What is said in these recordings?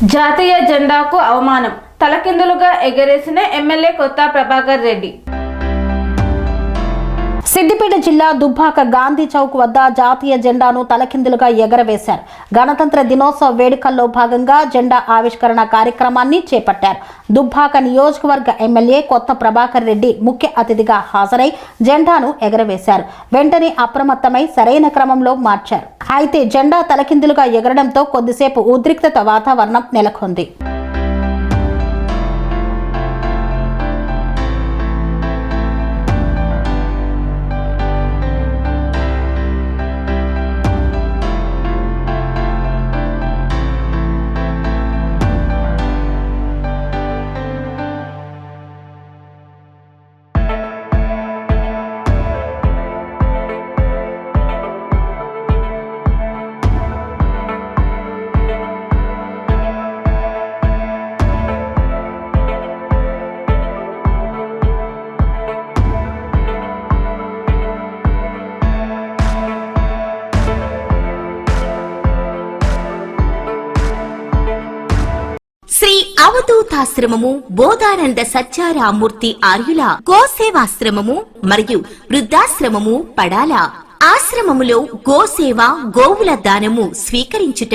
జాతీయ జెండాకు అవమానం, తలకిందులుగా ఎగరేసిన ఎమ్మెల్యే కొత్త ప్రభాకర్ రెడ్డి. సిద్దిపేట జిల్లా దుబ్బాక గాంధీ చౌక్ వద్ద జాతీయ జెండాను తలకిందులుగా ఎగరవేశారు. గణతంత్ర దినోత్సవ వేడుకల్లో భాగంగా జెండా ఆవిష్కరణ కార్యక్రమాన్ని చేపట్టారు. దుబ్బాక నియోజకవర్గ ఎమ్మెల్యే కొత్త ప్రభాకర్ రెడ్డి ముఖ్య అతిథిగా హాజరై జెండాను ఎగరవేశారు. వెంటనే అప్రమత్తమై సరైన క్రమంలో మార్చారు. అయితే జెండా తలకిందులుగా ఎగరడంతో కొద్దిసేపు ఉద్రిక్తత వాతావరణం నెలకొంది. శ్రీ అవధూతాశ్రమము, బోధానంద సత్యారామూర్తి ఆర్యుల గోసేవాశ్రమము మరియు వృద్ధాశ్రమము పడాల. ఆశ్రమములో గోసేవ, గోవుల దానము స్వీకరించుట,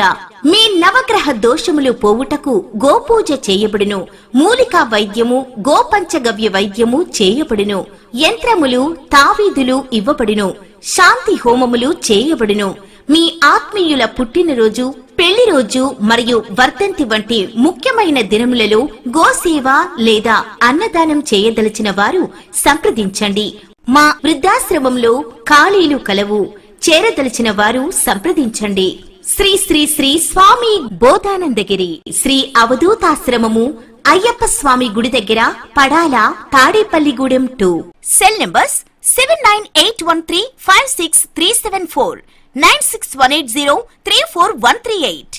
మీ నవగ్రహ దోషములు పోవుటకు గోపూజ చేయబడును. మూలికా వైద్యము, గోపంచగవ్య వైద్యము చేయబడును. యంత్రములు, తావీదులు ఇవ్వబడును. శాంతి హోమములు చేయబడును. మీ ఆత్మీయుల పుట్టినరోజు, పెళ్లి రోజు మరియు వర్ధంతి వంటి ముఖ్యమైన దినములలో గోసేవ లేదా అన్నదానం చేయదలిచిన వారు సంప్రదించండి. మా వృద్ధాశ్రమంలో ఖాళీలు కలవు. చేరదలిచిన వారు సంప్రదించండి. శ్రీ శ్రీ శ్రీ స్వామి బోధానందగిరి శ్రీ అవధూతాశ్రమము, అయ్యప్ప స్వామి గుడి దగ్గర, పడాల, తాడేపల్లిగూడెం 2. Cell numbers 7981356374, 9618034 138.